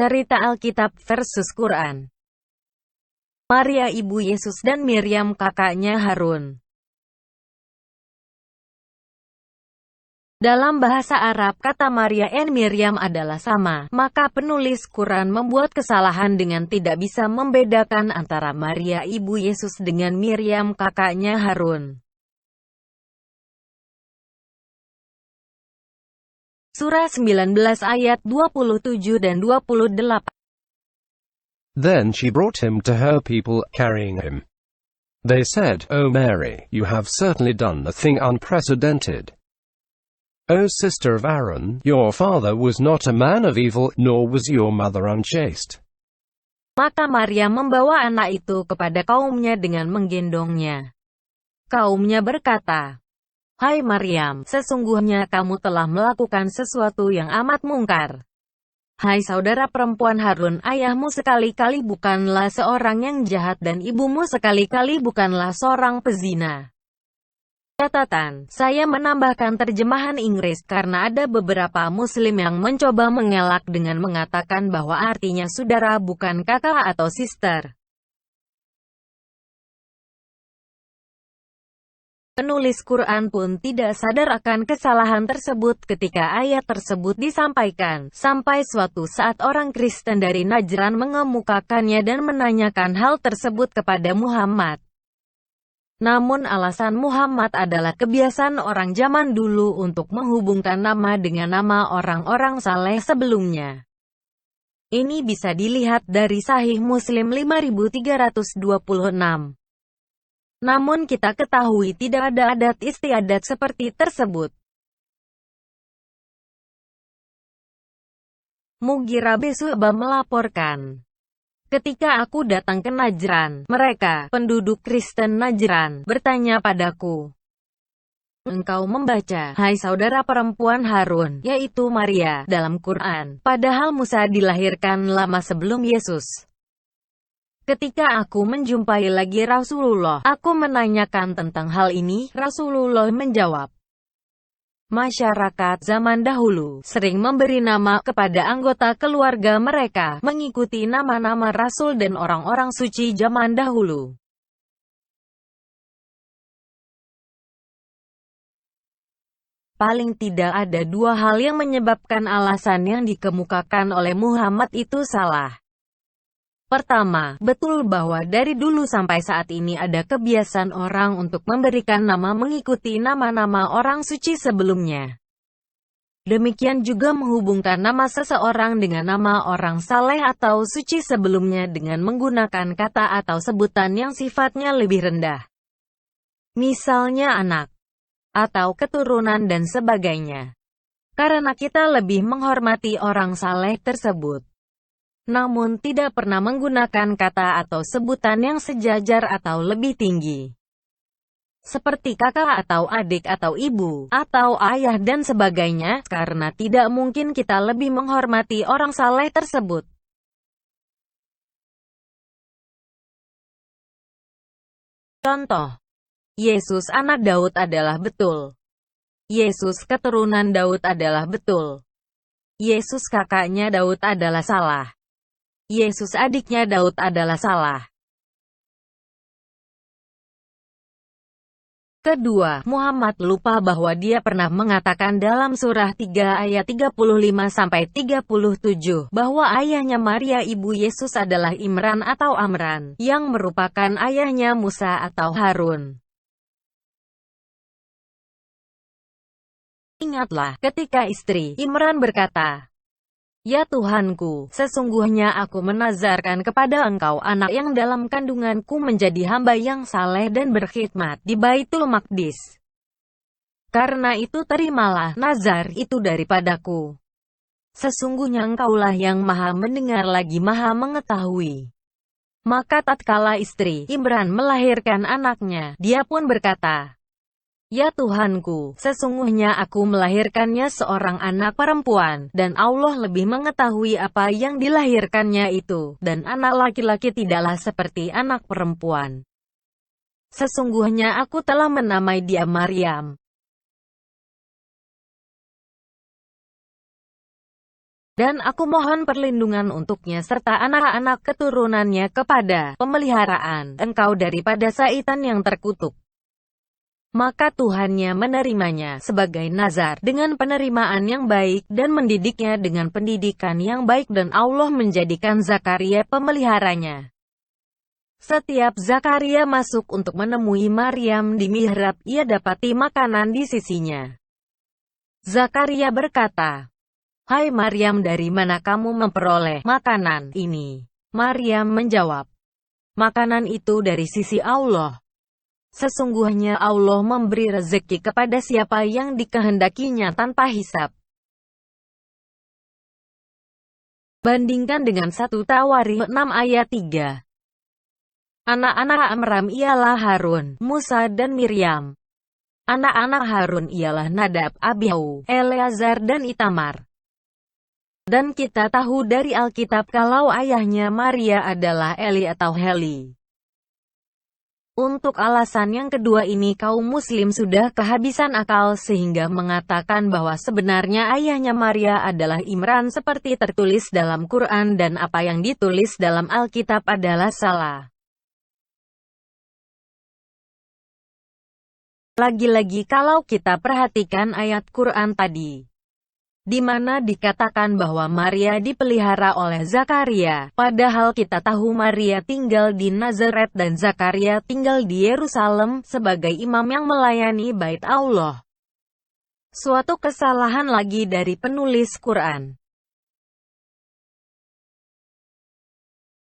Cerita Alkitab versus Quran. Maria ibu Yesus dan Miriam kakaknya Harun. Dalam bahasa Arab, kata Maria dan Miriam adalah sama, maka penulis Quran membuat kesalahan dengan tidak bisa membedakan antara Maria ibu Yesus dengan Miriam kakaknya Harun. Surah 19 ayat 27 dan 28. Then she brought him to her people, carrying him. They said, "O Mary, you have certainly done a thing unprecedented. O sister of Aaron, your father was not a man of evil, nor was your mother unchaste." Maka Maria membawa anak itu kepada kaumnya dengan menggendongnya. Kaumnya berkata, "Hai Maryam, sesungguhnya kamu telah melakukan sesuatu yang amat mungkar. Hai saudara perempuan Harun, ayahmu sekali-kali bukanlah seorang yang jahat dan ibumu sekali-kali bukanlah seorang pezina." Catatan, saya menambahkan terjemahan Inggris karena ada beberapa muslim yang mencoba mengelak dengan mengatakan bahwa artinya saudara bukan kakak atau sister. Penulis Quran pun tidak sadar akan kesalahan tersebut ketika ayat tersebut disampaikan, sampai suatu saat orang Kristen dari Najran mengemukakannya dan menanyakan hal tersebut kepada Muhammad. Namun alasan Muhammad adalah kebiasaan orang zaman dulu untuk menghubungkan nama dengan nama orang-orang saleh sebelumnya. Ini bisa dilihat dari Sahih Muslim 5326. Namun kita ketahui tidak ada adat istiadat seperti tersebut. Mughirah bin Syu'bah melaporkan, ketika aku datang ke Najran, mereka, penduduk Kristen Najran, bertanya padaku, "Engkau membaca, hai saudara perempuan Harun, yaitu Maria, dalam Quran, padahal Musa dilahirkan lama sebelum Yesus." Ketika aku menjumpai lagi Rasulullah, aku menanyakan tentang hal ini. Rasulullah menjawab, masyarakat zaman dahulu sering memberi nama kepada anggota keluarga mereka, mengikuti nama-nama Rasul dan orang-orang suci zaman dahulu. Paling tidak ada dua hal yang menyebabkan alasan yang dikemukakan oleh Muhammad itu salah. Pertama, betul bahwa dari dulu sampai saat ini ada kebiasaan orang untuk memberikan nama mengikuti nama-nama orang suci sebelumnya. Demikian juga menghubungkan nama seseorang dengan nama orang saleh atau suci sebelumnya dengan menggunakan kata atau sebutan yang sifatnya lebih rendah. Misalnya anak, atau keturunan dan sebagainya. Karena kita lebih menghormati orang saleh tersebut. Namun tidak pernah menggunakan kata atau sebutan yang sejajar atau lebih tinggi. Seperti kakak atau adik atau ibu, atau ayah dan sebagainya, karena tidak mungkin kita lebih menghormati orang saleh tersebut. Contoh, Yesus anak Daud adalah betul. Yesus keturunan Daud adalah betul. Yesus kakaknya Daud adalah salah. Yesus adiknya Daud adalah salah. Kedua, Muhammad lupa bahwa dia pernah mengatakan dalam surah 3 ayat 35-37, bahwa ayahnya Maria ibu Yesus adalah Imran atau Amran, yang merupakan ayahnya Musa atau Harun. Ingatlah, ketika istri Imran berkata, "Ya Tuhanku, sesungguhnya aku menazarkan kepada Engkau anak yang dalam kandunganku menjadi hamba yang saleh dan berkhidmat di Baitul Maqdis. Karena itu terimalah nazar itu daripadaku. Sesungguhnya Engkaulah yang maha mendengar lagi maha mengetahui." Maka tatkala istri Imran melahirkan anaknya, dia pun berkata, "Ya Tuhanku, sesungguhnya aku melahirkannya seorang anak perempuan, dan Allah lebih mengetahui apa yang dilahirkannya itu, dan anak laki-laki tidaklah seperti anak perempuan. Sesungguhnya aku telah menamai dia Maryam." Dan aku mohon perlindungan untuknya serta anak-anak keturunannya kepada pemeliharaan engkau daripada syaitan yang terkutuk. Maka Tuhannya menerimanya sebagai nazar dengan penerimaan yang baik dan mendidiknya dengan pendidikan yang baik, dan Allah menjadikan Zakaria pemeliharanya. Setiap Zakaria masuk untuk menemui Maryam di mihrab, ia dapati makanan di sisinya. Zakaria berkata, "Hai Maryam, dari mana kamu memperoleh makanan ini?" Maryam menjawab, "Makanan itu dari sisi Allah. Sesungguhnya Allah memberi rezeki kepada siapa yang dikehendakinya tanpa hisab." Bandingkan dengan 1 Tawarikh 6 ayat 3. Anak-anak Amram ialah Harun, Musa dan Miriam. Anak-anak Harun ialah Nadab, Abihu, Eleazar dan Itamar. Dan kita tahu dari Alkitab kalau ayahnya Maria adalah Eli atau Heli. Untuk alasan yang kedua ini kaum muslim sudah kehabisan akal sehingga mengatakan bahwa sebenarnya ayahnya Maria adalah Imran seperti tertulis dalam Quran, dan apa yang ditulis dalam Alkitab adalah salah. Lagi-lagi kalau kita perhatikan ayat Quran tadi, di mana dikatakan bahwa Maria dipelihara oleh Zakaria, padahal kita tahu Maria tinggal di Nazaret dan Zakaria tinggal di Yerusalem sebagai imam yang melayani bait Allah. Suatu kesalahan lagi dari penulis Quran.